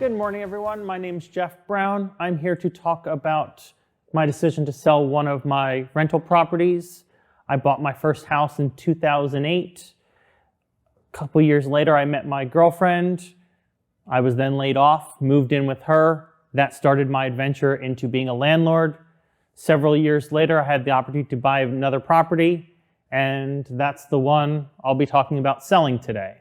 Good morning, everyone. My name's Jeff Brown. I'm here to talk about my decision to sell one of my rental properties. I bought my first house in 2008. A couple years later, I met my girlfriend. I was then laid off, moved in with her. That started my adventure into being a landlord. Several years later, I had the opportunity to buy another property, and that's the one I'll be talking about selling today.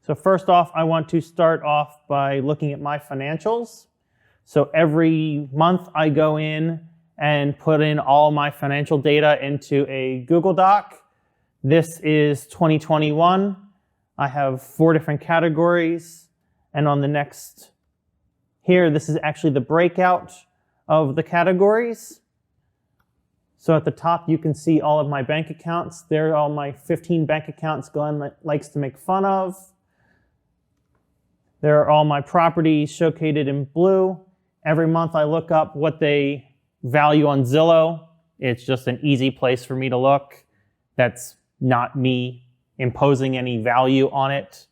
So first off, I want to start off by looking at my financials. So every month I go in and put in all my financial data into a Google Doc. This is 2021. I have 4 different categories. And on the next here, this is actually the breakout of the categories. So at the top, you can see all of my bank accounts. There are all my 15 bank accounts Glenn likes to make fun of. There are all my properties showcased in blue. Every month I look up what they value on Zillow. It's just an easy place for me to look. That's not me imposing any value on it.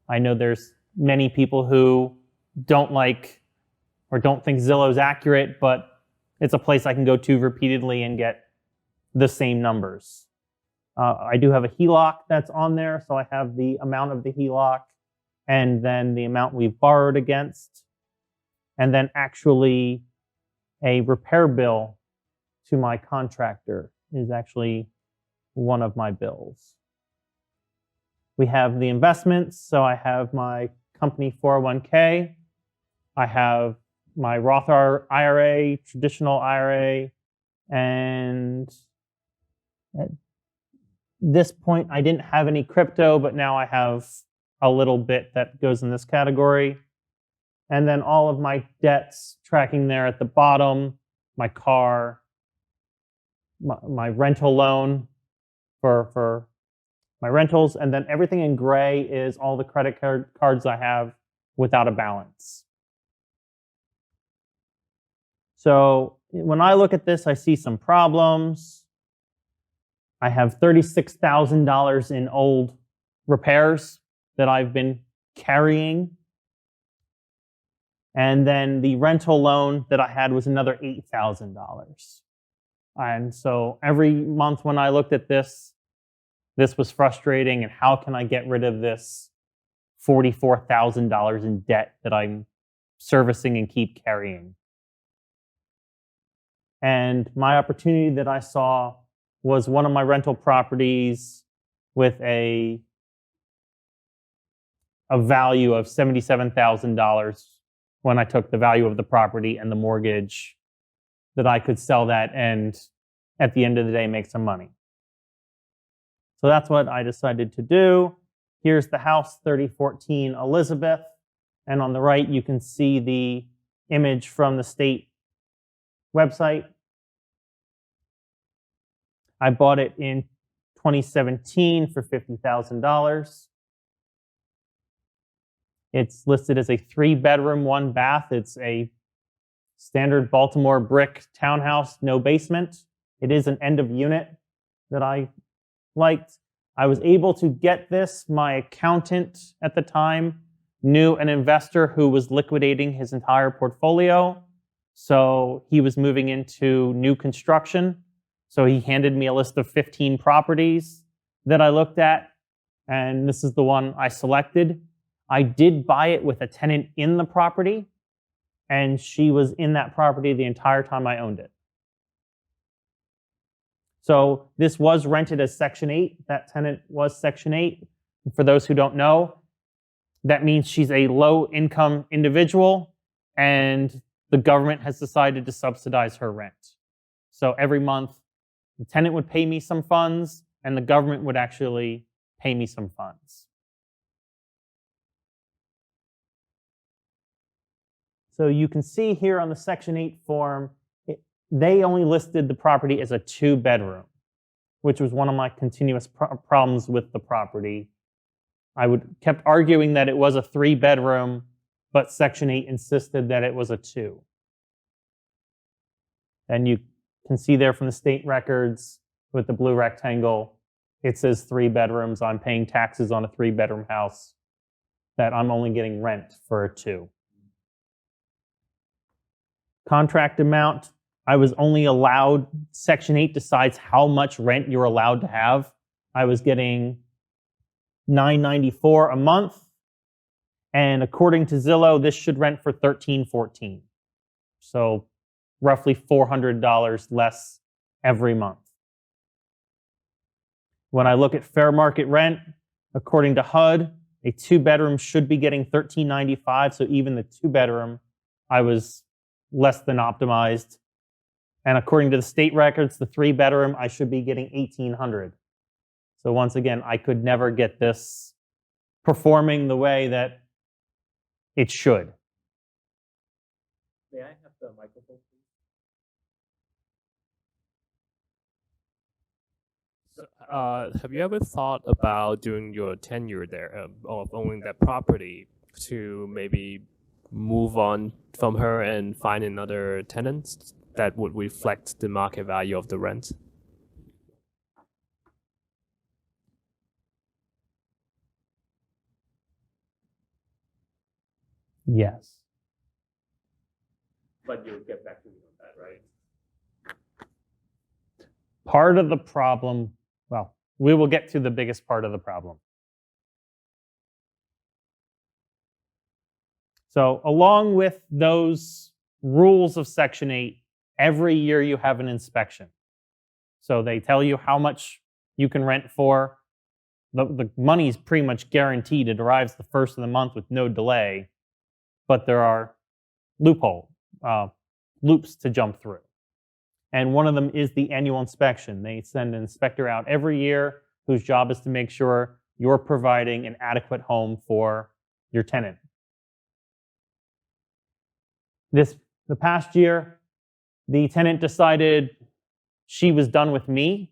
I know there's many people who don't like or don't think Zillow's accurate, but it's a place I can go to repeatedly and get the same numbers. I do have a HELOC that's on there, so I have the amount of the HELOC and then the amount we've borrowed against, and then actually a repair bill to my contractor is actually one of my bills. We have the investments, so I have my company 401k, I have my Roth IRA, traditional IRA, and at this point I didn't have any crypto, but now I have a little bit that goes in this category. And then all of my debts tracking there at the bottom, my car, my rental loan for my rentals, and then everything in gray is all the credit cards I have without a balance. So when I look at this, I see some problems. I have $36,000 in old repairs that I've been carrying. And then the rental loan that I had was another $8,000. And so every month when I looked at this was frustrating. And how can I get rid of this $44,000 in debt that I'm servicing and keep carrying? And my opportunity that I saw was one of my rental properties with a value of $77,000 when I took the value of the property and the mortgage, that I could sell that and at the end of the day make some money. So that's what I decided to do. Here's the house, 3014 Elizabeth. And on the right, you can see the image from the state website. I bought it in 2017 for $50,000. It's listed as a 3-bedroom, 1 bath. It's a standard Baltimore brick townhouse, no basement. It is an end of unit that I liked. I was able to get this. My accountant at the time knew an investor who was liquidating his entire portfolio. So he was moving into new construction. So he handed me a list of 15 properties that I looked at, and this is the one I selected. I did buy it with a tenant in the property, and she was in that property the entire time I owned it. So this was rented as Section 8. That tenant was Section 8. For those who don't know, that means she's a low-income individual, and the government has decided to subsidize her rent. So every month, the tenant would pay me some funds, and the government would actually pay me some funds. So you can see here on the Section 8 form, they only listed the property as a 2-bedroom, which was one of my continuous problems with the property. I kept arguing that it was a 3-bedroom, but Section 8 insisted that it was a 2. And you can see there from the state records with the blue rectangle, it says 3 bedrooms. I'm paying taxes on a 3-bedroom house. that I'm only getting rent for a 2. Contract amount, I was only allowed, Section 8 decides how much rent you're allowed to have. I was getting $9.94 a month, and according to Zillow, this should rent for $13.14. So roughly $400 less every month. When I look at fair market rent, according to HUD, a 2-bedroom should be getting $13.95. So even the 2-bedroom, I was less than optimized. And according to the state records, the 3-bedroom, I should be getting $1,800. So once again, I could never get this performing the way that it should. May I have the microphone, please? So, have you ever thought about during your tenure there of owning that property to maybe move on from her and find another tenant that would reflect the market value of the rent? Yes. But you'll get back to me on that, right? Part of the problem, well, we will get to the biggest part of the problem. So along with those rules of Section 8, every year you have an inspection. So they tell you how much you can rent for. The money is pretty much guaranteed. It arrives the first of the month with no delay, but there are loops to jump through. And one of them is the annual inspection. They send an inspector out every year whose job is to make sure you're providing an adequate home for your tenant. The past year, the tenant decided she was done with me,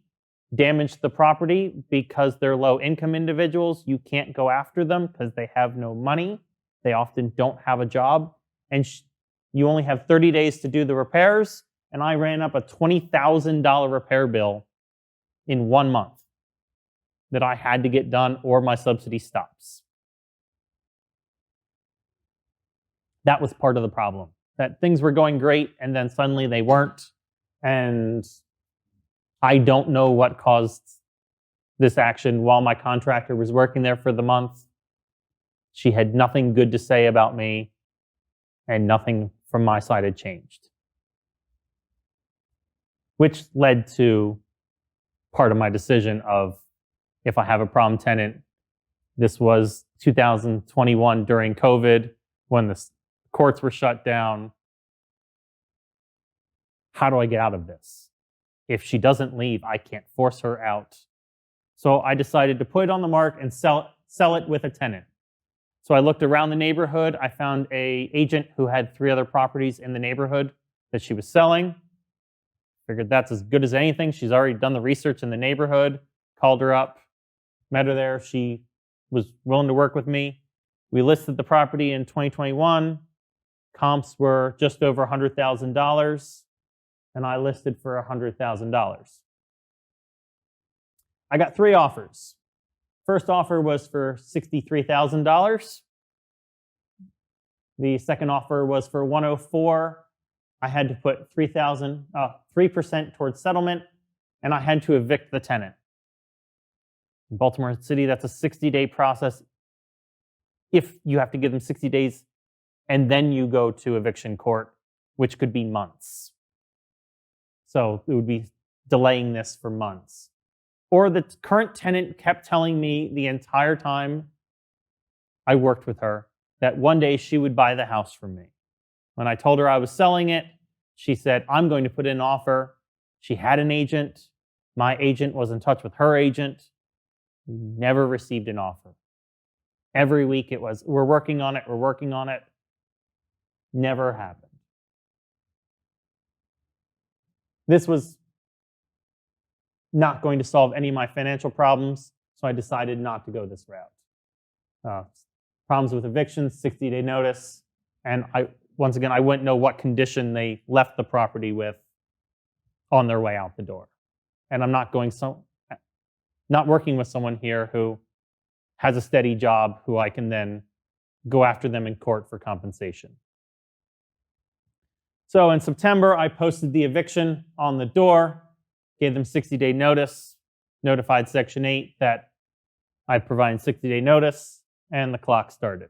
damaged the property because they're low-income individuals. You can't go after them because they have no money. They often don't have a job. And you only have 30 days to do the repairs. And I ran up a $20,000 repair bill in 1 month that I had to get done or my subsidy stops. That was part of the problem. That things were going great and then suddenly they weren't. And I don't know what caused this action. While my contractor was working there for the month, she had nothing good to say about me and nothing from my side had changed. Which led to part of my decision of, if I have a problem tenant, this was 2021 during COVID when the courts were shut down. How do I get out of this? If she doesn't leave, I can't force her out. So I decided to put it on the market and sell it with a tenant. So I looked around the neighborhood. I found an agent who had 3 other properties in the neighborhood that she was selling. Figured that's as good as anything. She's already done the research in the neighborhood. Called her up, met her there. She was willing to work with me. We listed the property in 2021. Comps were just over $100,000, and I listed for $100,000. I got 3 offers. First offer was for $63,000. The second offer was for $104,000. I had to put 3% towards settlement, and I had to evict the tenant. In Baltimore City, that's a 60-day process. If you have to give them 60 days, and then you go to eviction court, which could be months. So it would be delaying this for months. Or the current tenant kept telling me the entire time I worked with her that one day she would buy the house from me. When I told her I was selling it, she said, I'm going to put in an offer. She had an agent. My agent was in touch with her agent. Never received an offer. Every week it was, we're working on it, we're working on it. Never happened. This was not going to solve any of my financial problems, so I decided not to go this route. Problems with evictions, 60-day notice, and once again, I wouldn't know what condition they left the property with on their way out the door. And I'm not working with someone here who has a steady job who I can then go after them in court for compensation. So in September, I posted the eviction on the door, gave them 60-day notice, notified Section 8 that I'd provide 60-day notice, and the clock started.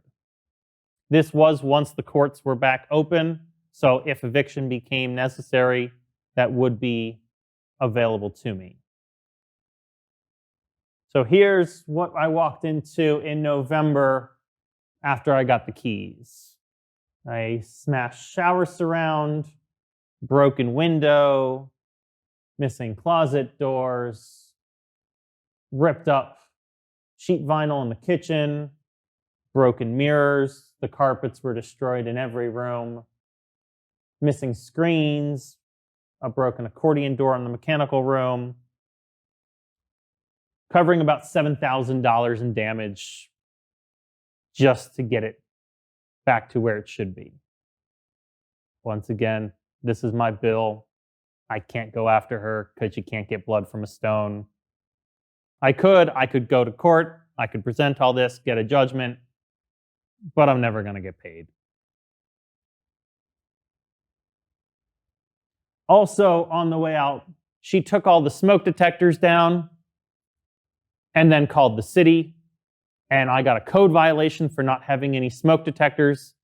This was once the courts were back open, so if eviction became necessary, that would be available to me. So here's what I walked into in November after I got the keys. I smashed shower surround, broken window, missing closet doors, ripped up sheet vinyl in the kitchen, broken mirrors, the carpets were destroyed in every room, missing screens, a broken accordion door in the mechanical room, covering about $7,000 in damage just to get it back to where it should be. Once again, this is my bill. I can't go after her because you can't get blood from a stone. I could go to court, I could present all this, get a judgment, but I'm never going to get paid. Also, on the way out, she took all the smoke detectors down and then called the city, and I got a code violation for not having any smoke detectors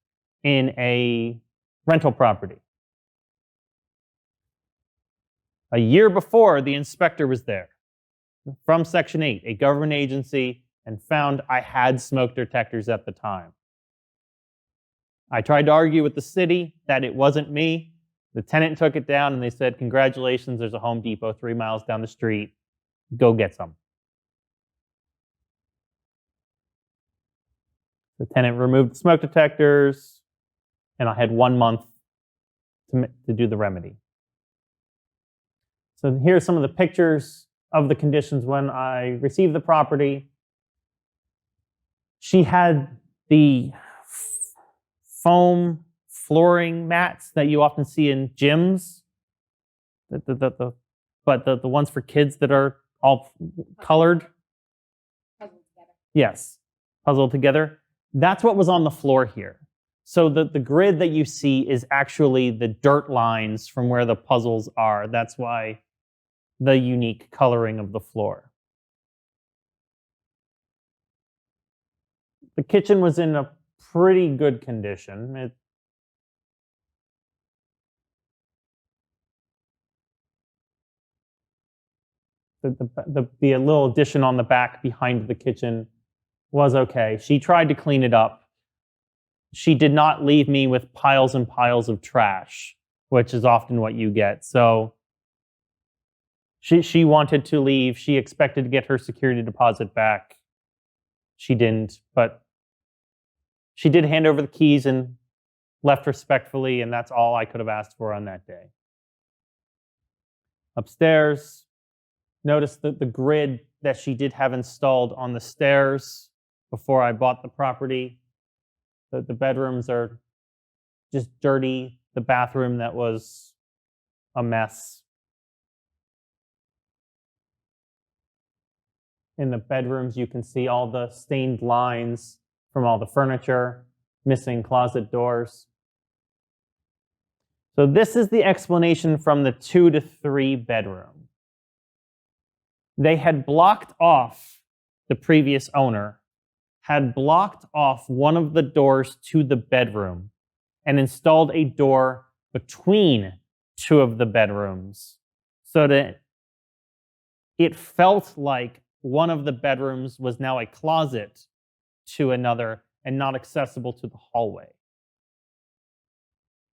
in a rental property. A year before, the inspector was there from Section 8, a government agency, and found I had smoke detectors at the time. I tried to argue with the city that it wasn't me. The tenant took it down and they said, congratulations, there's a Home Depot 3 miles down the street. Go get some. The tenant removed the smoke detectors, and I had 1 month to do the remedy. So here's some of the pictures of the conditions when I received the property. She had the foam flooring mats that you often see in gyms, but the ones for kids that are all colored. Puzzled together. Yes, puzzled together. That's what was on the floor here. So the grid that you see is actually the dirt lines from where the puzzles are. That's why the unique coloring of the floor. The kitchen was in a pretty good condition. The little addition on the back behind the kitchen was okay. She tried to clean it up. She did not leave me with piles and piles of trash, which is often what you get. So she wanted to leave. She expected to get her security deposit back. She didn't, but she did hand over the keys and left respectfully, and that's all I could have asked for on that day. Upstairs, notice the grid that she did have installed on the stairs before I bought the property. The bedrooms are just dirty. The bathroom that was a mess. In the bedrooms, you can see all the stained lines from all the furniture, missing closet doors. So this is the explanation from the 2 to 3 bedroom. They had blocked off, the previous owner had blocked off one of the doors to the bedroom and installed a door between 2 of the bedrooms so that it felt like one of the bedrooms was now a closet to another and not accessible to the hallway.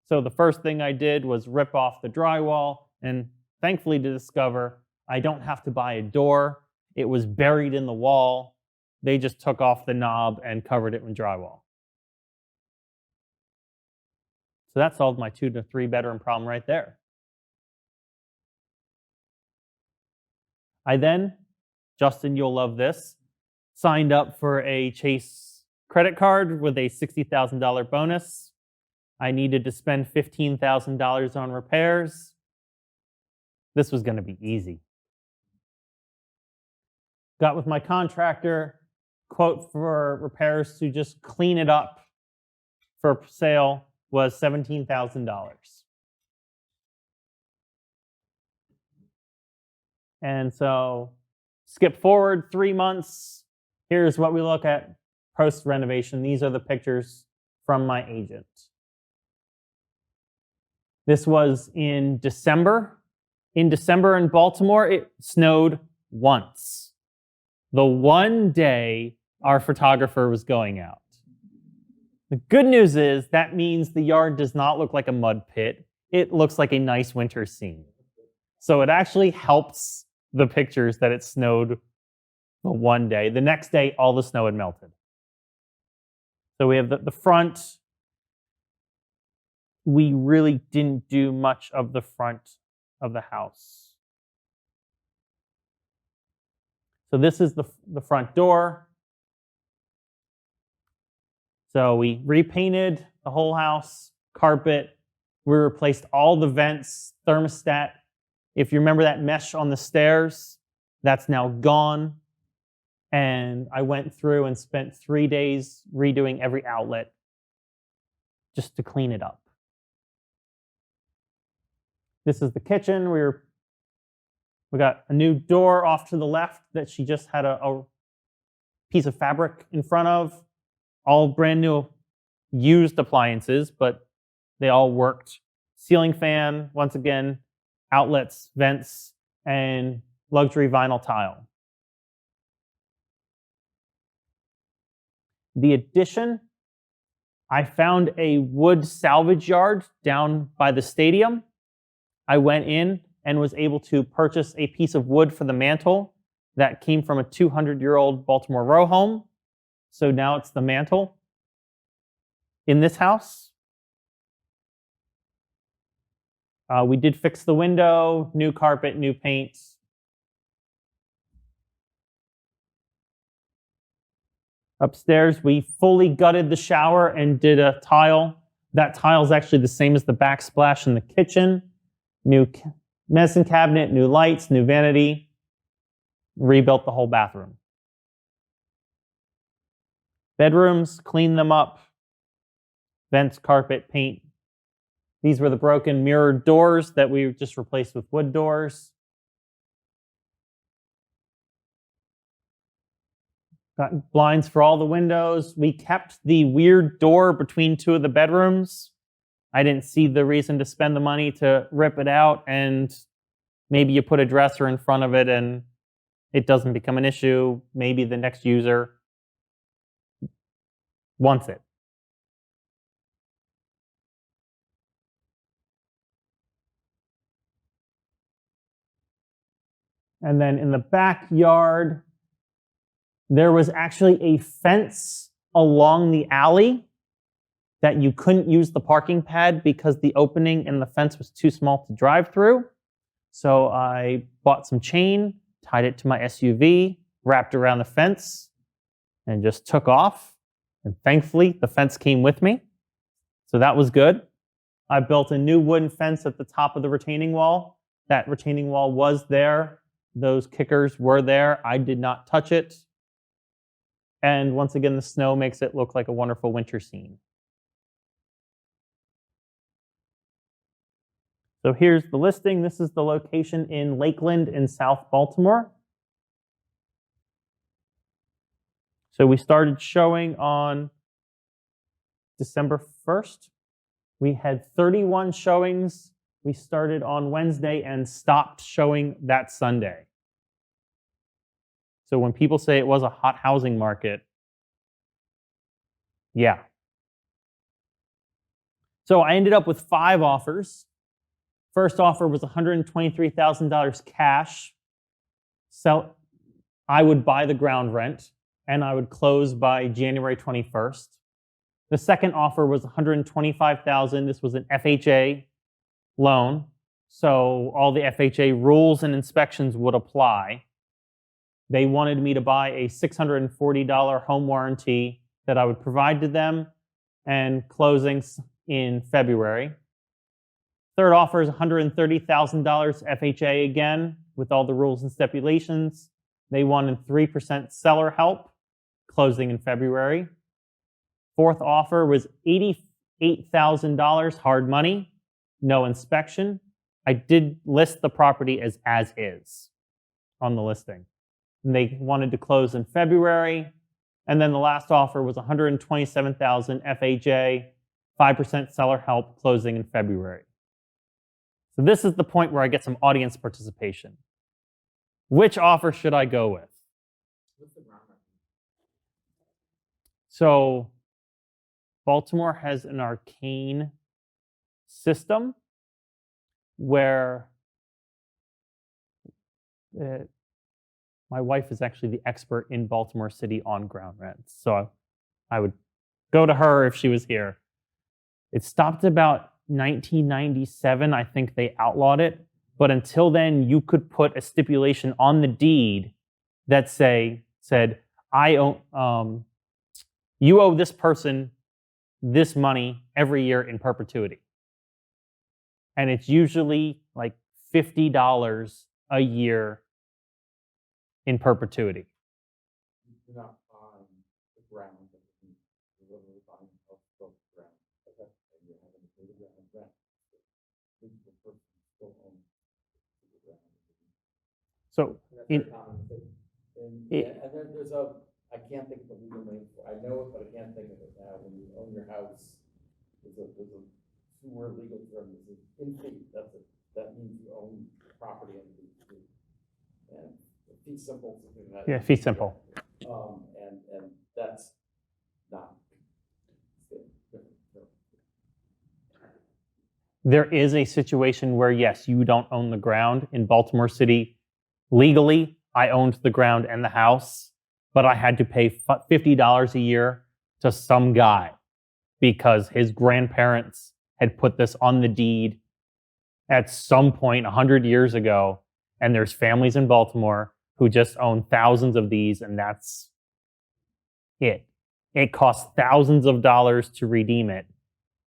So the first thing I did was rip off the drywall, and thankfully to discover I don't have to buy a door. It was buried in the wall. They just took off the knob and covered it with drywall. So that solved my 2 to 3 bedroom problem right there. I then, Justin, you'll love this, signed up for a Chase credit card with a $60,000 bonus. I needed to spend $15,000 on repairs. This was going to be easy. Got with my contractor, quote for repairs to just clean it up for sale was $17,000. And so skip forward 3 months. Here's what we look at post-renovation. These are the pictures from my agent. This was in December. In December in Baltimore, it snowed once. The one day our photographer was going out. The good news is that means the yard does not look like a mud pit. It looks like a nice winter scene. So it actually helps the pictures that it snowed the one day. The next day, all the snow had melted. So we have the front. We really didn't do much of the front of the house. So this is the front door. So we repainted the whole house, carpet. We replaced all the vents, thermostat. If you remember that mesh on the stairs, that's now gone. And I went through and spent 3 days redoing every outlet just to clean it up. This is the kitchen. We got a new door off to the left that she just had a piece of fabric in front of. All brand new used appliances, but they all worked. Ceiling fan, once again, outlets, vents, and luxury vinyl tile. The addition, I found a wood salvage yard down by the stadium. I went in and was able to purchase a piece of wood for the mantle that came from a 200-year-old Baltimore row home. So now it's the mantle in this house. We did fix the window, new carpet, new paint. Upstairs, we fully gutted the shower and did a tile. That tile is actually the same as the backsplash in the kitchen. New medicine cabinet, new lights, new vanity. Rebuilt the whole bathroom. Bedrooms, cleaned them up. Vents, carpet, paint. These were the broken mirrored doors that we just replaced with wood doors. Got blinds for all the windows. We kept the weird door between two of the bedrooms. I didn't see the reason to spend the money to rip it out, and maybe you put a dresser in front of it and it doesn't become an issue. Maybe the next user wants it. And then in the backyard, there was actually a fence along the alley that you couldn't use the parking pad because the opening in the fence was too small to drive through. So I bought some chain, tied it to my SUV, wrapped around the fence, and just took off. And thankfully, the fence came with me. So that was good. I built a new wooden fence at the top of the retaining wall. That retaining wall was there. Those kickers were there. I did not touch it. And once again, the snow makes it look like a wonderful winter scene. So here's the listing. This is the location in Lakeland in South Baltimore. So we started showing on December 1st. We had 31 showings. We started on Wednesday and stopped showing that Sunday. So when people say it was a hot housing market, yeah. So I ended up with 5 offers. First offer was $123,000 cash. So I would buy the ground rent and I would close by January 21st. The second offer was $125,000. This was an FHA loan. So all the FHA rules and inspections would apply. They wanted me to buy a $640 home warranty that I would provide to them, and closings in February. Third offer is $130,000 FHA again, with all the rules and stipulations. They wanted 3% seller help, closing in February. Fourth offer was $8,000 hard money, no inspection. I did list the property as is on the listing. And they wanted to close in February. And then the last offer was $127,000 FHA, 5% seller help, closing in February. So this is the point where I get some audience participation. Which offer should I go with? So Baltimore has an arcane system where my wife is actually the expert in Baltimore City on ground rents. So I would go to her if she was here. It stopped about 1997. I think they outlawed it. But until then, you could put a stipulation on the deed that said, I own, you owe this person this money every year in perpetuity. And it's usually like $50 a year in perpetuity. You do not find the ground that you literally find of the ground. Okay. And you're having to pay the ground rent. The person still owns the ground. So And then there's I can't think of the legal name for it. I know it, but I can't think of it now. When you own your house, there's a two-word legal term. This is in fee. That means you own property in fee. And fee simple. yeah, fee simple. And that's not. There is a situation where, yes, you don't own the ground. In Baltimore City, legally, I owned the ground and the house, but I had to pay $50 a year to some guy because his grandparents had put this on the deed at some point 100 years ago. And there's families in Baltimore who just own thousands of these, and that's it. It costs thousands of dollars to redeem it.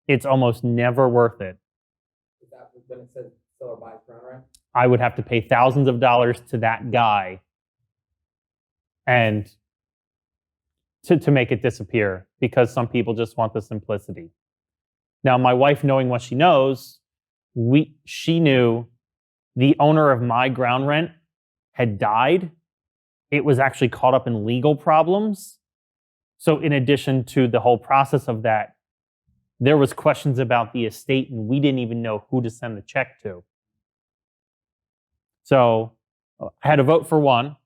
It's almost never worth it. Is that when it says seller buys ground rent? I would have to pay thousands of dollars to that guy and to make it disappear because some people just want the simplicity. Now, my wife, knowing what she knows, she knew the owner of my ground rent had died. It was actually caught up in legal problems. So in addition to the whole process of that, there was questions about the estate and we didn't even know who to send the check to. So I had a vote for one.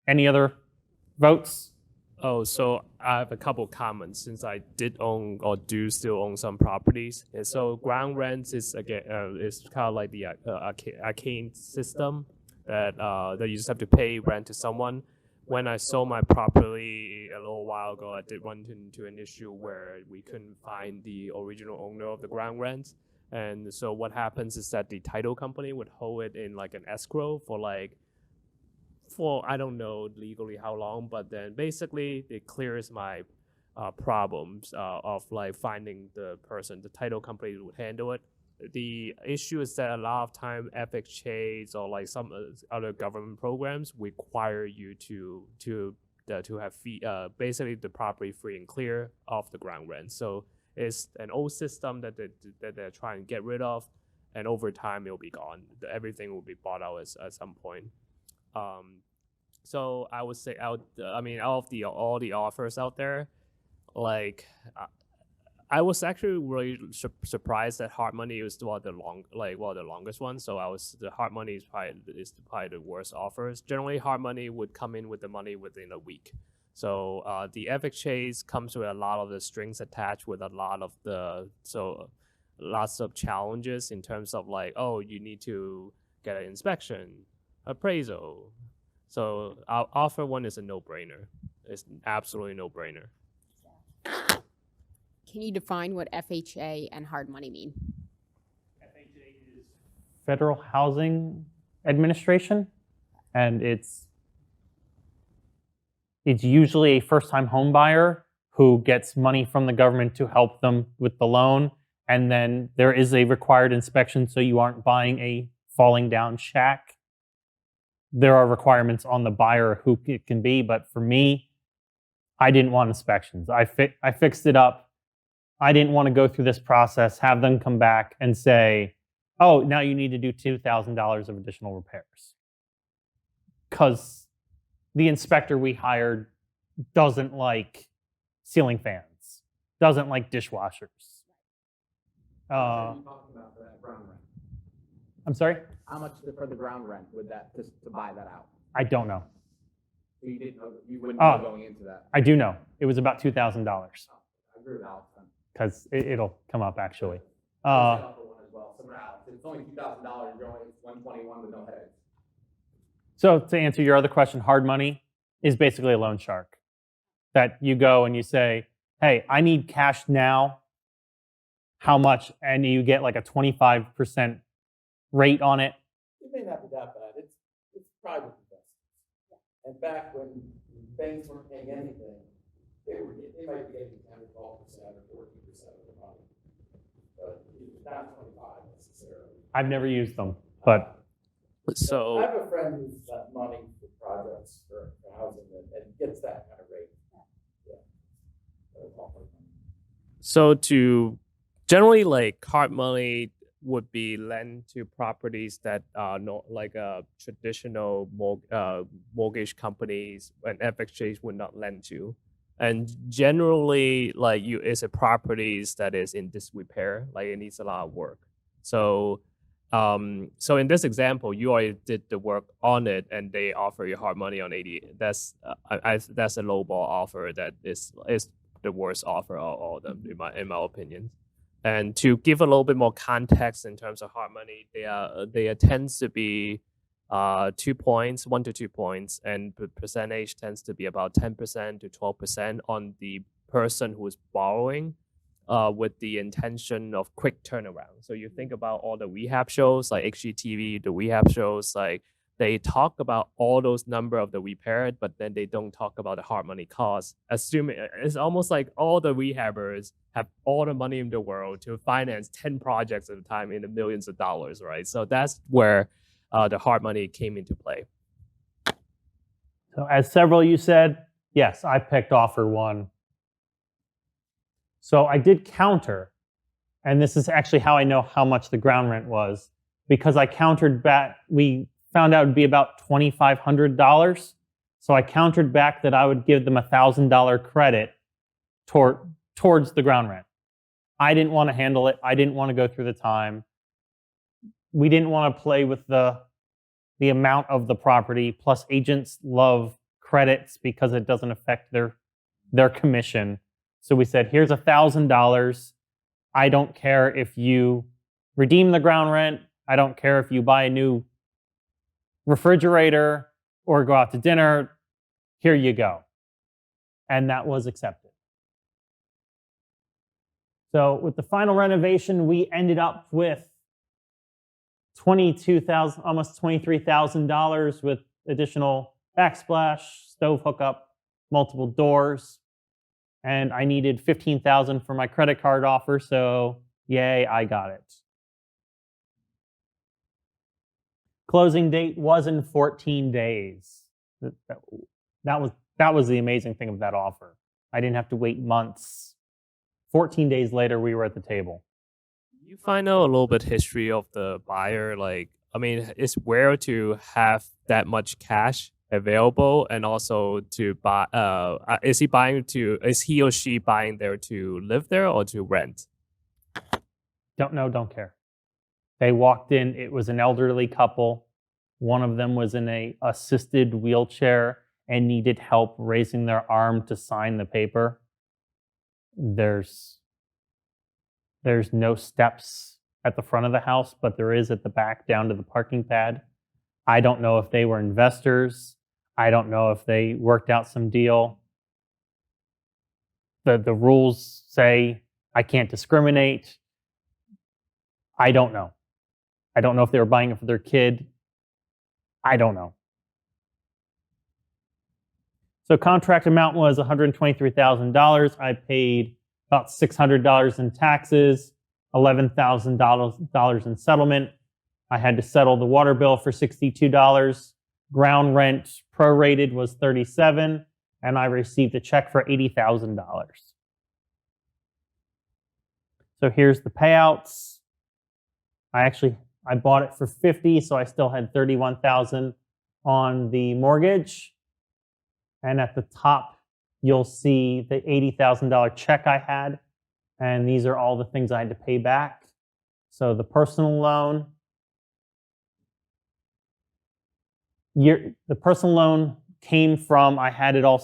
Any other votes? Oh, so I have a couple comments since I did own or do still own some properties. And so ground rents is again is kind of like the arcane system that you just have to pay rent to someone. When I sold my property a little while ago, I did run into an issue where we couldn't find the original owner of the ground rent. And so what happens is that the title company would hold it in like an escrow for I don't know legally how long, but then basically it clears my problems of like finding the person. The title company would handle it. The issue is that a lot of time FHAs or like some other government programs require you to have fee, basically the property free and clear of the ground rent. So it's an old system that they're trying to get rid of, and over time it will be gone. Everything will be bought out at some point. So I would say out of all the offers out there, like I was actually really surprised that hard money was one of the longest ones. So the hard money is probably the worst offers. Generally, hard money would come in with the money within a week. So the FHAs comes with a lot of the strings attached with lots of challenges in terms of like, oh, you need to get an inspection, appraisal. So our offer one is a no-brainer. It's absolutely no-brainer. Can you define what FHA and hard money mean? FHA is Federal Housing Administration, and it's usually a first-time home buyer who gets money from the government to help them with the loan, and then there is a required inspection so you aren't buying a falling down shack. There are requirements on the buyer who it can be, but for me, I didn't want inspections. I fixed it up. I didn't want to go through this process, have them come back and say, oh, now you need to do $2,000 of additional repairs. Because the inspector we hired doesn't like ceiling fans, doesn't like dishwashers. How much are you talking about for that ground rent? I'm sorry? How much for the ground rent would that, just to buy that out? I don't know. So you didn't know, you wouldn't know going into that? I do know. It was about $2,000 I agree with Alex then. because it'll come up actually. I set up for one as well, similar to Alex. It's only $2,000, you're only, it's 121 with no headaches. So to answer your other question, hard money is basically a loan shark. That you go and you say, hey, I need cash now. How much? And you get like a 25% rate on it. It may not be that bad. It's private investments. And back when banks weren't paying anything, they might be getting 10 or 12% or 14% of the money. But it's not 25 necessarily. I've never used them, but So I have a friend who's got money for projects for housing and gets that kind of rate. Yeah. That's all. So to generally, like hard money would be lent to properties that are not like traditional mortgage companies and FHAs would not lend to. And generally, like it's a properties that is in disrepair, like it needs a lot of work. So so in this example, you already did the work on it, and they offer you hard money on 80. That's that's a lowball offer. That is the worst offer of all of them, in my opinion. And to give a little bit more context in terms of hard money, they tends to be 2 points, 1 to 2 points, and the percentage tends to be about 10% to 12% on the person who is borrowing. With the intention of quick turnaround. So you think about all the rehab shows like HGTV, the rehab shows, like they talk about all those number of the repair, but then they don't talk about the hard money cost. Assuming it's almost like all the rehabbers have all the money in the world to finance 10 projects at a time in the millions of dollars, right? So that's where the hard money came into play. so as several of you said, yes, I picked offer one. So I did counter, and this is actually how I know how much the ground rent was, because I countered back. We found out it would be about $2,500. So I countered back that I would give them $1,000 credit towards the ground rent. I didn't want to handle it. I didn't want to go through the time. We didn't want to play with the amount of the property. Plus, agents love credits because it doesn't affect their commission. So we said, here's $1,000. I don't care if you redeem the ground rent. I don't care if you buy a new refrigerator or go out to dinner. Here you go. And that was accepted. So with the final renovation, we ended up with $22,000, almost $23,000 with additional backsplash, stove hookup, multiple doors. And I needed $15,000 for my credit card offer, so yay, I got it. Closing date was in 14 days. That was the amazing thing of that offer. I didn't have to wait months. 14 days later, we were at the table. You find out a little bit history of the buyer. Like, I mean, it's rare to have that much cash available, and also to buy. Is he or she buying there to live there or to rent? Don't know, don't care. They walked in. It was an elderly couple. One of them was in a assisted wheelchair and needed help raising their arm to sign the paper. There's no steps at the front of the house, but there is at the back down to the parking pad. I don't know if they were investors. I don't know if they worked out some deal. The rules say I can't discriminate. I don't know. I don't know if they were buying it for their kid. I don't know. So contract amount was $123,000. I paid about $600 in taxes, $11,000 in settlement. I had to settle the water bill for $62. Ground rent prorated was $37, and I received a check for $80,000. So here's the payouts. I bought it for $50,000, so I still had $31,000 on the mortgage. And at the top, you'll see the $80,000 check I had. And these are all the things I had to pay back. So the personal loan, came from, I had it all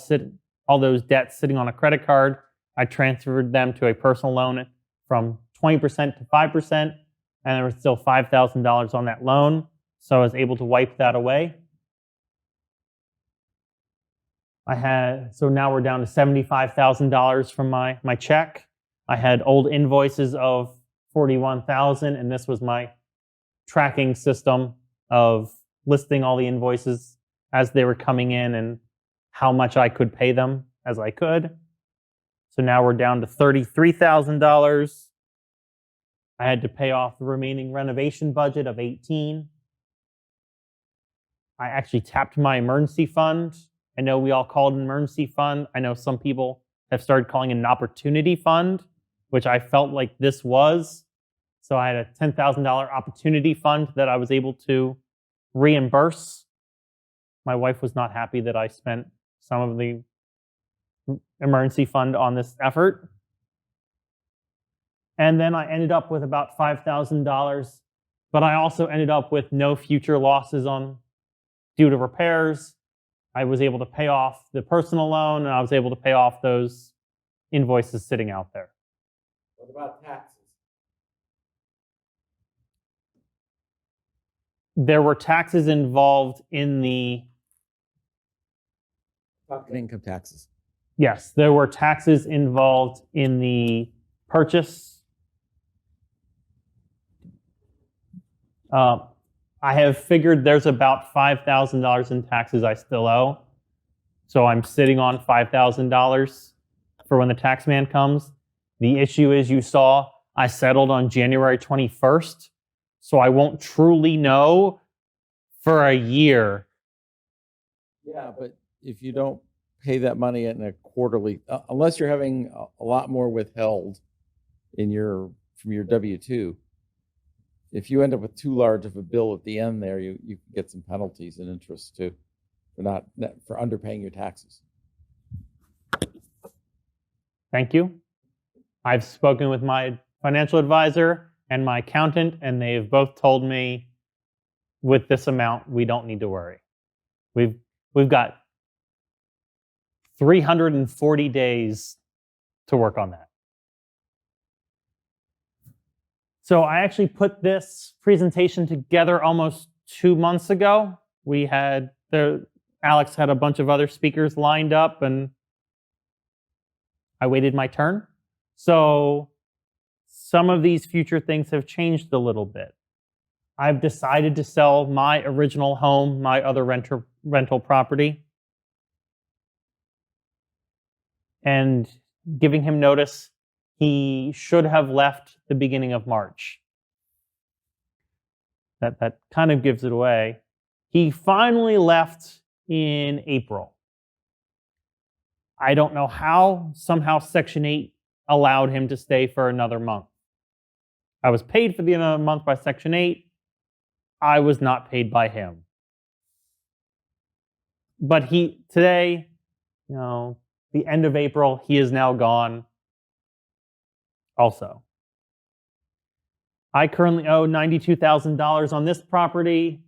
those debts sitting on a credit card. I transferred them to a personal loan from 20% to 5%, and there was still $5,000 on that loan. So I was able to wipe that away. So now we're down to $75,000 from my check. I had old invoices of $41,000, and this was my tracking system of listing all the invoices as they were coming in and how much I could pay them as I could. So now we're down to $33,000. I had to pay off the remaining renovation budget of $18,000. I actually tapped my emergency fund. I know we all call it an emergency fund. I know some people have started calling it an opportunity fund, which I felt like this was. So I had a $10,000 opportunity fund that I was able to reimburse. My wife was not happy that I spent some of the emergency fund on this effort. And then I ended up with about $5,000, but I also ended up with no future losses due to repairs. I was able to pay off the personal loan, and I was able to pay off those invoices sitting out there. What about taxes? There were taxes involved in the Income taxes. Yes, there were taxes involved in the purchase. I have figured there's about $5,000 in taxes I still owe. So I'm sitting on $5,000 for when the tax man comes. The issue is, you saw I settled on January 21st. So I won't truly know for a year. Yeah, but if you don't pay that money in a quarterly, unless you're having a lot more withheld from your W-2, if you end up with too large of a bill at the end there, you can get some penalties and interest too for underpaying your taxes. Thank you. I've spoken with my financial advisor and my accountant, and they've both told me with this amount, we don't need to worry. We've got 340 days to work on that. So I actually put this presentation together almost 2 months ago. Alex had a bunch of other speakers lined up, and I waited my turn. So some of these future things have changed a little bit. I've decided to sell my original home, my other rental property, and giving him notice. He should have left the beginning of March. That kind of gives it away. He finally left in April. I don't know how. Somehow Section 8 allowed him to stay for another month. I was paid for the end of the month by Section 8. I was not paid by him. But today, the end of April, he is now gone also. I currently owe $92,000 on this property.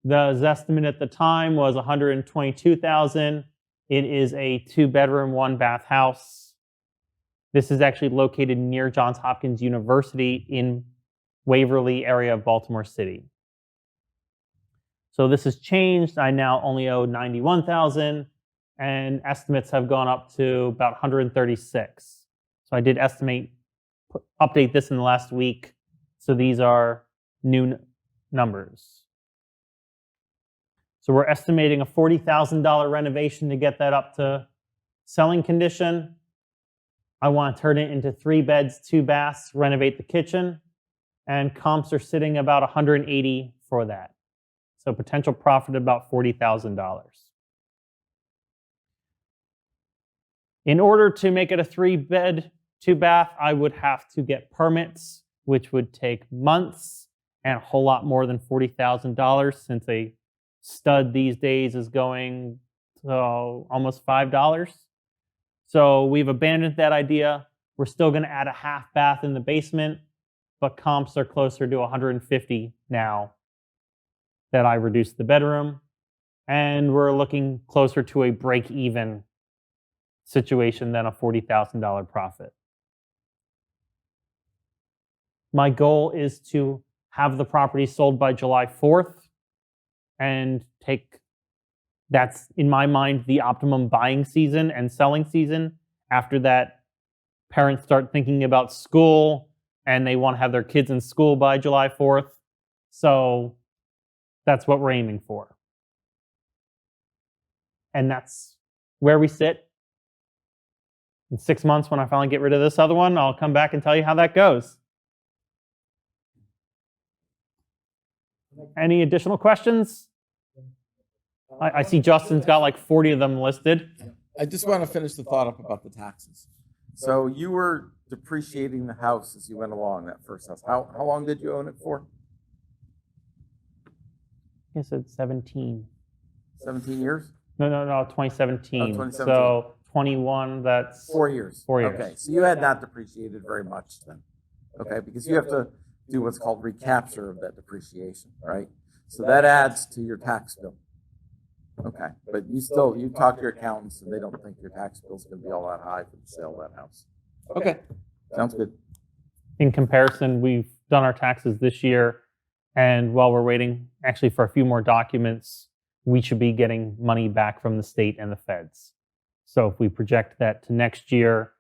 The estimate at the time was $122,000. It is a 2-bedroom, 1-bath house. This is actually located near Johns Hopkins University in Waverly area of Baltimore City. So this has changed. I now only owe $91,000, and estimates have gone up to about $136,000. So I did update this in the last week. So these are new numbers. So we're estimating a $40,000 renovation to get that up to selling condition. I want to turn it into 3 beds, 2 baths, renovate the kitchen, and comps are sitting about $180,000 for that. So potential profit about $40,000. In order to make it a 3-bed 2-bath, I would have to get permits, which would take months and a whole lot more than $40,000 since a stud these days is going to almost $5. So we've abandoned that idea. We're still going to add a half bath in the basement, but comps are closer to 150 now that I reduced the bedroom. And we're looking closer to a break-even situation than a $40,000 profit. My goal is to have the property sold by July 4th and that's in my mind the optimum buying season and selling season. After that, parents start thinking about school and they want to have their kids in school by July 4th. So that's what we're aiming for. And that's where we sit. In 6 months, when I finally get rid of this other one, I'll come back and tell you how that goes. Any additional questions? I see Justin's got like 40 of them listed. I just want to finish the thought up about the taxes. So you were depreciating the house as you went along, that first house. How long did you own it for? I guess it's 17. 17 years? No, 2017. Oh, 2017. So 21, that's 4 years. 4 years. Okay, so you had not depreciated very much then. Okay, because you have to do what's called recapture of that depreciation, right? So that adds to your tax bill. Okay, but you talk to your accountants and they don't think your tax bill's gonna be all that high for the sale of that house. Okay, sounds good. In comparison, we've done our taxes this year, and while we're waiting actually for a few more documents, we should be getting money back from the state and the feds. So if we project that to next year,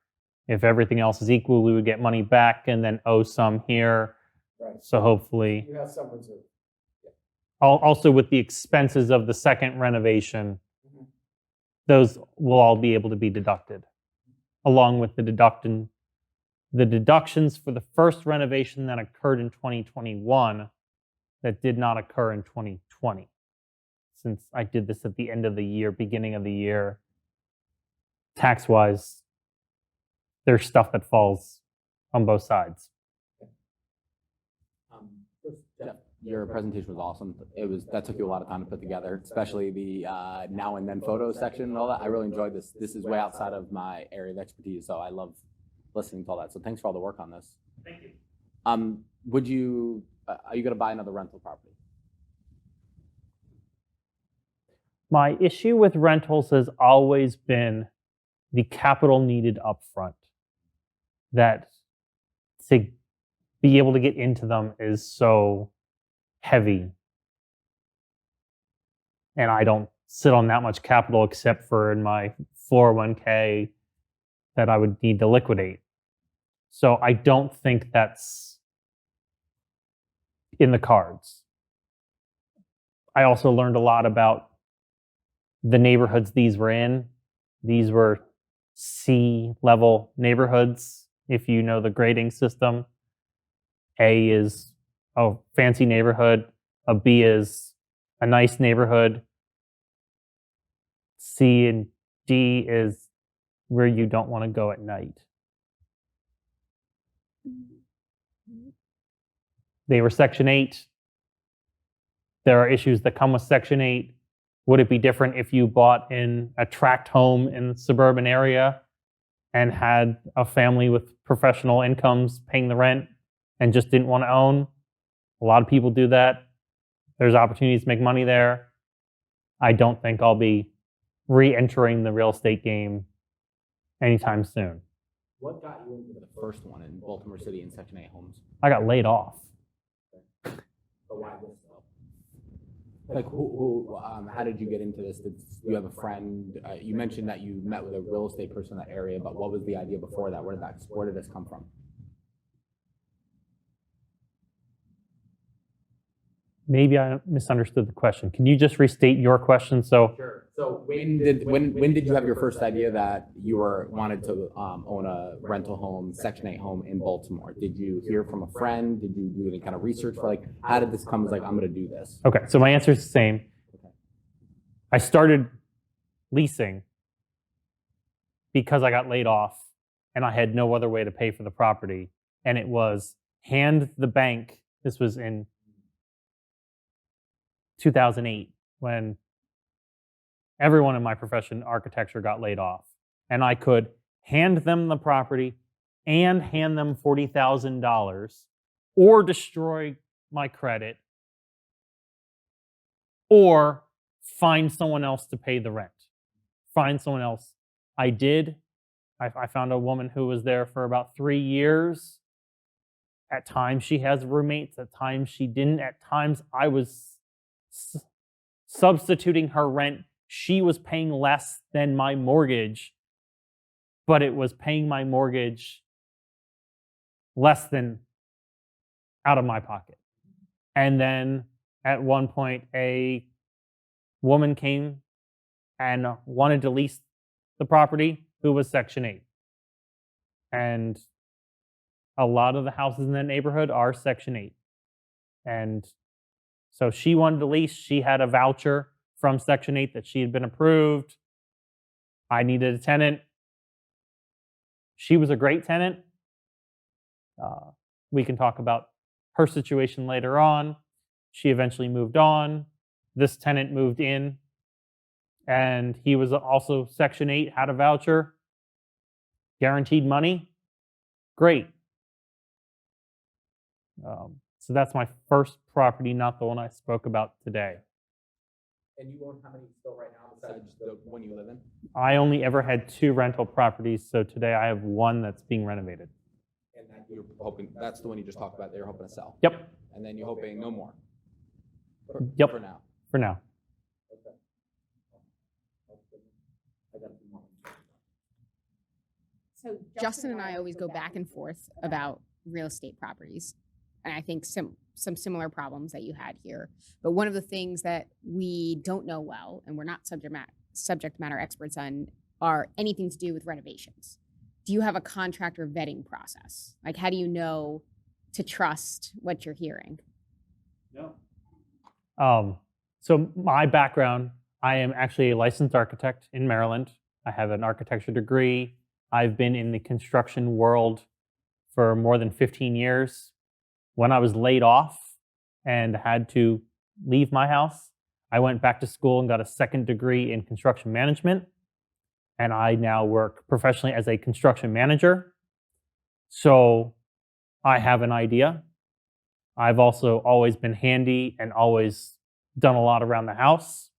if everything else is equal, we would get money back and then owe some here. Right. So hopefully, You have some reserve. also with the expenses of the second renovation, those will all be able to be deducted, along with the deductions for the first renovation that occurred in 2021 that did not occur in 2020. Since I did this at the end of the year, beginning of the year, tax-wise, there's stuff that falls on both sides. Jeff, your presentation was awesome. That took you a lot of time to put together, especially the now and then photo section and all that. I really enjoyed this. This is way outside of my area of expertise, so I love listening to all that. So thanks for all the work on this. Thank you. Would you? Are you going to buy another rental property? My issue with rentals has always been the capital needed up front. That to be able to get into them is so heavy. And I don't sit on that much capital except for in my 401k that I would need to liquidate. So I don't think that's in the cards. I also learned a lot about the neighborhoods these were in. These were C-level neighborhoods, if you know the grading system. A is a fancy neighborhood. A B is a nice neighborhood. C and D is where you don't want to go at night. They were Section 8. There are issues that come with Section 8. Would it be different if you bought in a tract home in the suburban area and had a family with professional incomes paying the rent and just didn't want to own? A lot of people do that. There's opportunities to make money there. I don't think I'll be re-entering the real estate game anytime soon. What got you into the first one in Baltimore City in Section 8 homes? I got laid off. But why this though? Like, how did you get into this? Did you have a friend? You mentioned that you met with a real estate person in that area, but what was the idea before that? Where did this come from? Maybe I misunderstood the question. Can you just restate your question? Sure. So When did you have your first idea that you wanted to own a rental home, Section 8 home in Baltimore? Did you hear from a friend? Did you do any kind of research for how did this come as I'm going to do this? Okay, so my answer is the same. Okay. I started leasing because I got laid off and I had no other way to pay for the property. And it was hand the bank. This was in 2008 when everyone in my profession, architecture, got laid off. And I could hand them the property and hand them $40,000 or destroy my credit or find someone else to pay the rent. Find someone else. I did. I found a woman who was there for about 3 years. At times she has roommates, at times she didn't. At times I was substituting her rent. She was paying less than my mortgage, but it was paying my mortgage less than out of my pocket. And then at one point, a woman came and wanted to lease the property who was Section 8. And a lot of the houses in that neighborhood are Section 8. And so she wanted to lease. She had a voucher from Section 8 that she had been approved. I needed a tenant. She was a great tenant. We can talk about her situation later on. She eventually moved on. This tenant moved in, and he was also Section 8, had a voucher, guaranteed money. Great. So that's my first property, not the one I spoke about today. And you own how many still right now besides The one you live in? I only ever had 2 rental properties, so today I have 1 that's being renovated. and that You're hoping, that's the one you just talked about that you're hoping to sell. Yep, And then you're hoping no more. Yep. For now. for now. Okay. I got a few more. So Justin and I always go back and forth about real estate properties. And I think some similar problems that you had here. But one of the things that we don't know well, and we're not subject matter experts on, are anything to do with renovations. Do you have a contractor vetting process? Like, how do you know to trust what you're hearing? So my background, I am actually a licensed architect in Maryland. I have an architecture degree. I've been in the construction world for more than 15 years. When I was laid off and had to leave my house, I went back to school and got a second degree in construction management. And I now work professionally as a construction manager. So I have an idea. I've also always been handy and always done a lot around the house.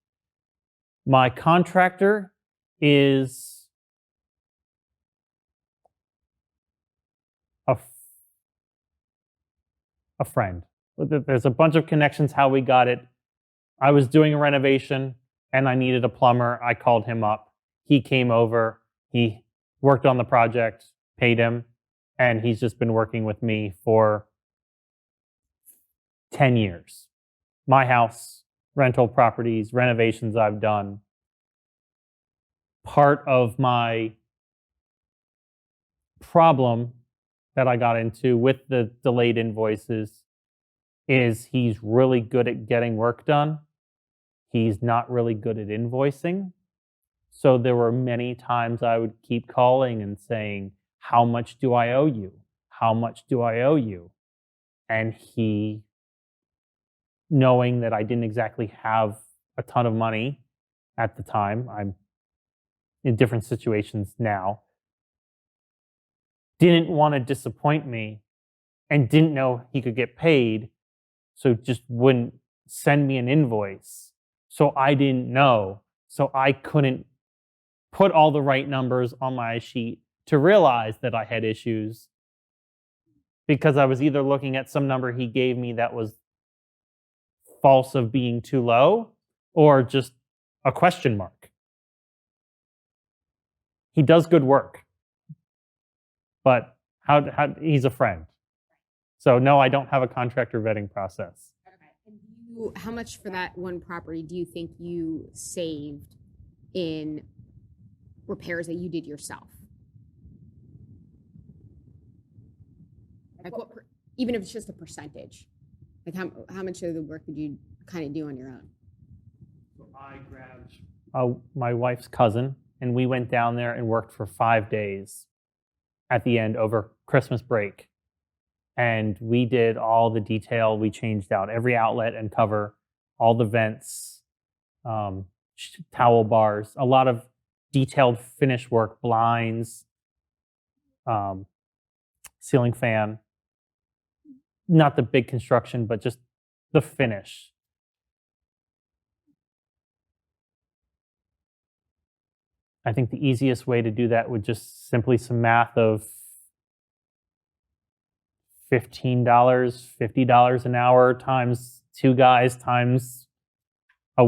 My contractor is a friend. There's a bunch of connections how we got it. I was doing a renovation and I needed a plumber. I called him up. He came over. He worked on the project, paid him, and he's just been working with me for 10 years. My house, rental properties, renovations I've done. Part of my problem that I got into with the delayed invoices is he's really good at getting work done. He's not really good at invoicing. So there were many times I would keep calling and saying, how much do I owe you? How much do I owe you? And he, knowing that I didn't exactly have a ton of money at the time, I'm in different situations now, didn't want to disappoint me and didn't know he could get paid, so just wouldn't send me an invoice. So I didn't know. So I couldn't put all the right numbers on my sheet to realize that I had issues because I was either looking at some number he gave me that was false of being too low or just a question mark. He does good work, but how he's a friend. So no, I don't have a contractor vetting process. Okay. And how much for that one property do you think you saved in repairs that you did yourself? Like what, even if it's just a percentage, like how much of the work did you kind of do on your own? So I grabbed my wife's cousin, and we went down there and worked for 5 days. at the end over Christmas break. And we did all the detail. We changed out every outlet and cover, all the vents, towel bars, a lot of detailed finish work, blinds, ceiling fan. Not the big construction, but just the finish. I think the easiest way to do that would just simply some math of $15, $50 an hour times 2 guys times a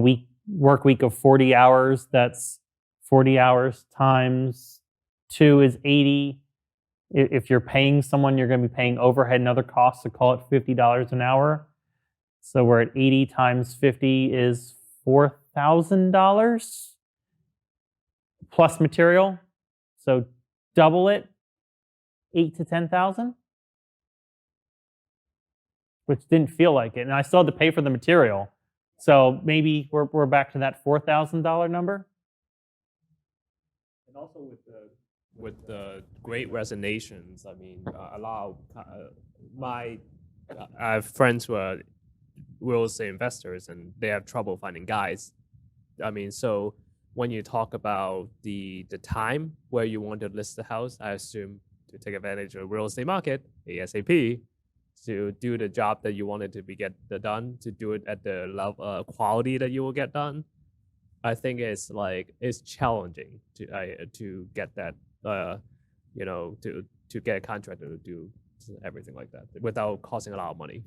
work week of 40 hours. That's 40 hours times 2 is 80. If you're paying someone, you're going to be paying overhead and other costs, so call it $50 an hour. So we're at 80 times 50 is $4,000 plus material. So double it, 8 to 10,000, which didn't feel like it. And I still had to pay for the material. So maybe we're back to that $4,000 number. And also with the great resignations, I mean, a lot of I have friends who are real estate investors and they have trouble finding guys. I mean, so when you talk about the time where you want to list the house, I assume to take advantage of the real estate market, ASAP, to do the job that you wanted to get done, to do it at the level quality that you will get done. I think it's challenging to get that, to get a contractor to do everything like that without costing a lot of money.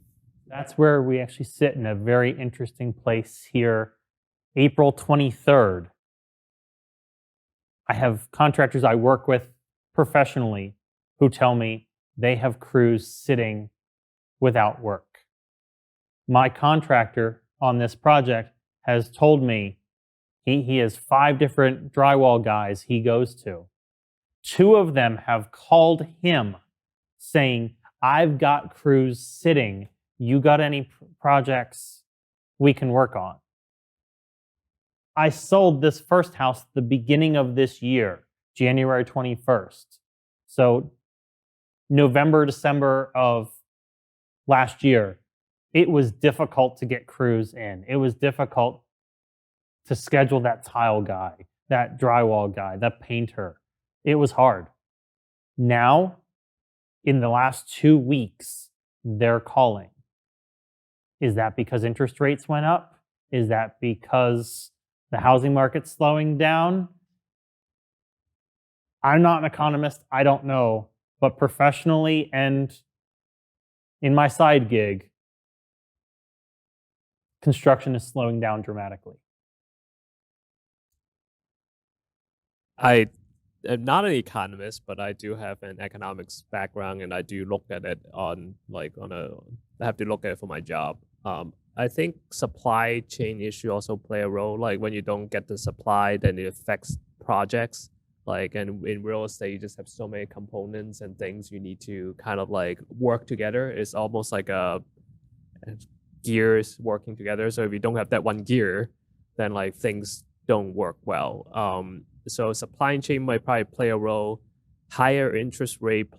That's where we actually sit in a very interesting place here. April 23rd. I have contractors I work with professionally who tell me they have crews sitting without work. My contractor on this project has told me he has 5 different drywall guys he goes to. 2 of them have called him saying, I've got crews sitting. You got any projects we can work on? I sold this first house the beginning of this year, January 21st. So November, December of last year, it was difficult to get crews in. It was difficult to schedule that tile guy, that drywall guy, that painter. It was hard. Now, in the last 2 weeks, they're calling. Is that because interest rates went up? Is that because the housing market's slowing down? I'm not an economist. I don't know. But professionally and in my side gig, construction is slowing down dramatically. I am not an economist, but I do have an economics background, and I do look at it I have to look at it for my job. I think supply chain issue also play a role. Like when you don't get the supply, then it affects projects. And in real estate, you just have so many components and things you need to kind of work together. It's almost like gears working together. So if you don't have that one gear, then things don't work well. So supply chain might probably play a role. Higher interest rate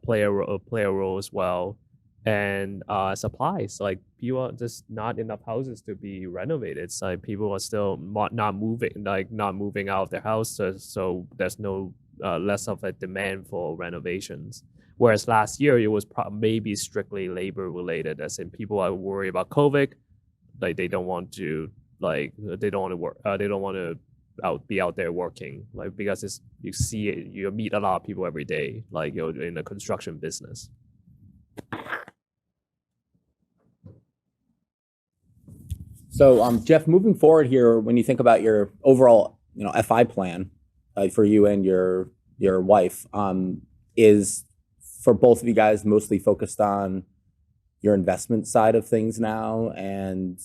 play a role as well. And supplies, people are just not enough houses to be renovated. It's people are still not moving out of their house, so there's no less of a demand for renovations. Whereas last year it was maybe strictly labor related, as in people are worried about COVID, they don't want to work, they don't want to be out there working, because you meet a lot of people every day, you're in the construction business. So, Jeff, moving forward here, when you think about your overall, FI plan for you and your wife, is for both of you guys mostly focused on your investment side of things now, and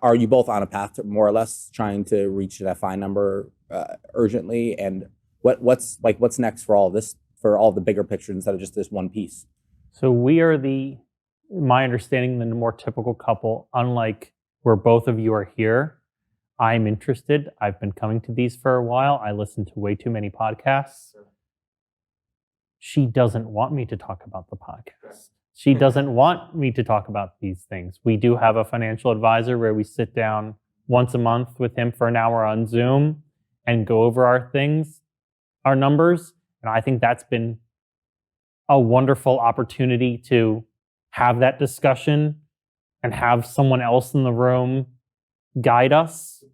are you both on a path to more or less trying to reach an FI number urgently? And what's next for all this, for all the bigger picture instead of just this one piece? So we are my understanding, the more typical couple, unlike where both of you are here. I'm interested. I've been coming to these for a while. I listen to way too many podcasts. she doesn't want me to talk about the podcast. She doesn't want me to talk about these things. We do have a financial advisor where we sit down once a month with him for an hour on Zoom and go over our things, our numbers. And I think that's been a wonderful opportunity to have that discussion and have someone else in the room guide us.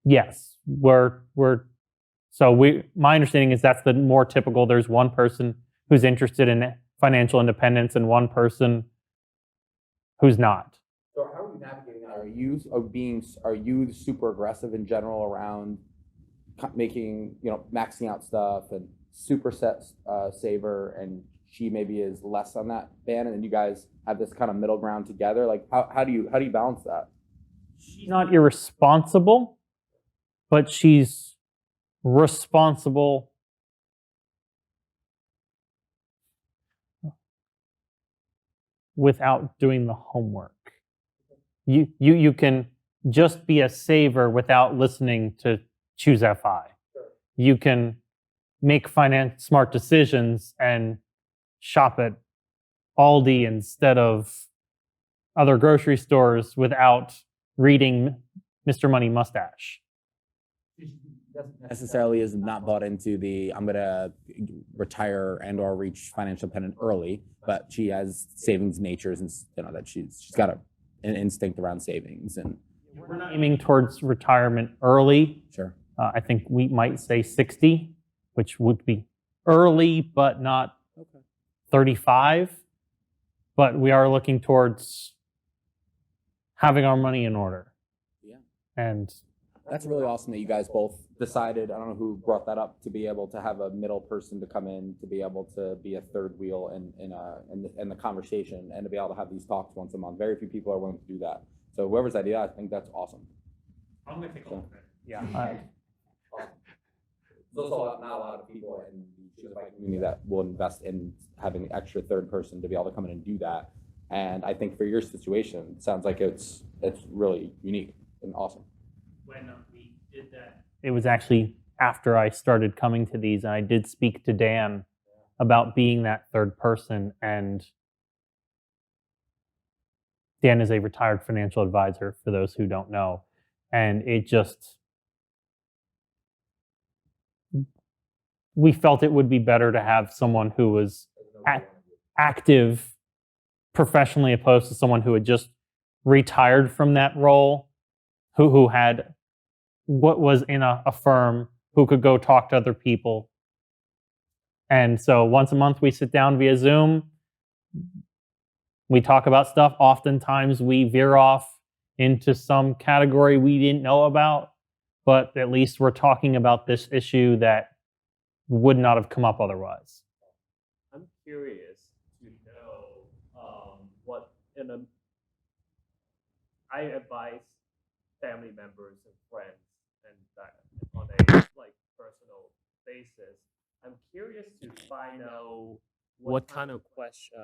Yes, my understanding is that's the more typical. There's one person who's interested in financial independence and one person who's not. So how are you navigating that? Are you super aggressive in general around making, maxing out stuff and super saver, and she maybe is less on that band, and then you guys have this kind of middle ground together? Like how do you balance that? She's not irresponsible, but she's responsible without doing the homework. You can just be a saver without listening to Choose FI. You can make smart decisions and shop at Aldi instead of other grocery stores without reading Mr. Money Mustache. Necessarily is not bought into the I'm gonna retire and or reach financial independence early, but she has savings natures, and that she's got an instinct around savings. And we're not aiming towards retirement early. Sure. I think we might say 60, which would be early, but not 35. But we are looking towards having our money in order. Yeah. And that's really awesome that you guys both decided, I don't know who brought that up, to be able to have a middle person to come in, to be able to be a third wheel in the conversation, and to be able to have these talks once a month. Very few people are willing to do that. So whoever's idea, I think that's awesome. I'm going to take a look at it. Yeah. There's also not a lot of people in the Choose FI community that will invest in having an extra third person to be able to come in and do that. And I think for your situation, it sounds like it's really unique and awesome. When we did that, it was actually after I started coming to these, and I did speak to Dan about being that third person. And Dan is a retired financial advisor, for those who don't know. And we felt it would be better to have someone who was active professionally, opposed to someone who had just retired from that role, who had what was in a firm, who could go talk to other people. And so once a month we sit down via Zoom, we talk about stuff. Oftentimes we veer off into some category we didn't know about, but at least we're talking about this issue that would not have come up otherwise. I'm curious to know what I advise family members and friends and on a personal basis. I'm curious to find out what kind of question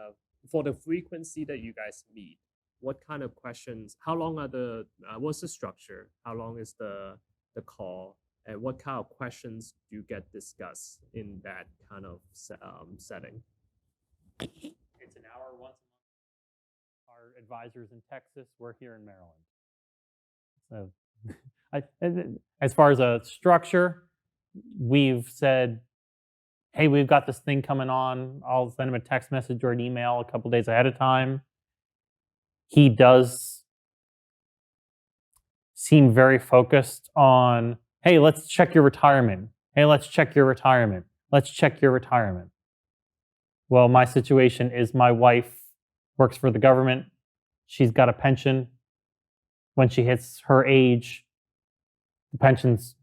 for the frequency that you guys meet. What kind of questions? How long are what's the structure? How long is the call? And what kind of questions do you get discussed in that kind of setting? It's an hour once a month. Our advisors in Texas, we're here in Maryland. So as far as a structure, we've said, hey, we've got this thing coming on. I'll send him a text message or an email a couple days ahead of time. He does seem very focused on, hey, let's check your retirement. Hey, let's check your retirement. Let's check your retirement. Well, my situation is my wife works for the government. She's got a pension. When she hits her age, the pension's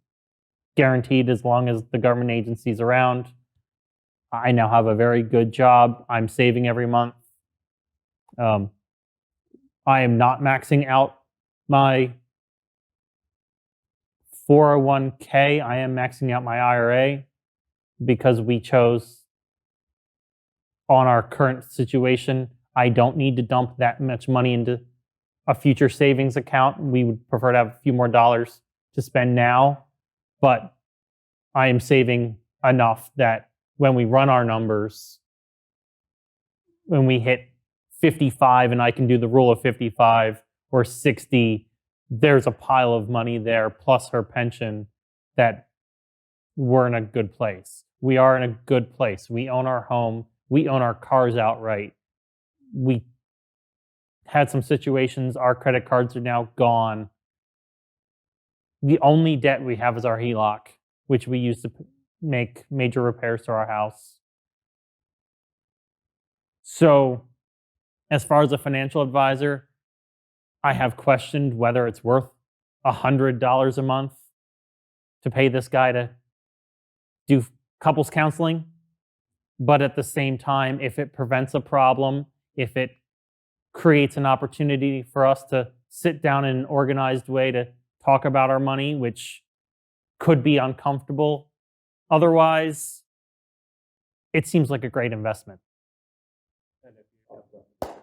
guaranteed as long as the government agency's around. I now have a very good job. I'm saving every month. I am not maxing out my 401k. I am maxing out my IRA because we chose, on our current situation, I don't need to dump that much money into a future savings account. We would prefer to have a few more dollars to spend now, but I am saving enough that when we run our numbers, when we hit 55 and I can do the rule of 55 or 60, there's a pile of money there plus her pension that we're in a good place. We are in a good place. We own our home. We own our cars outright. We had some situations, our credit cards are now gone. The only debt we have is our HELOC, which we use to make major repairs to our house. So, as far as a financial advisor, I have questioned whether it's worth $100 a month to pay this guy to do couples counseling. But at the same time, if it prevents a problem, if it creates an opportunity for us to sit down in an organized way to talk about our money, which could be uncomfortable otherwise, it seems like a great investment.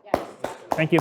Yes. Thank you.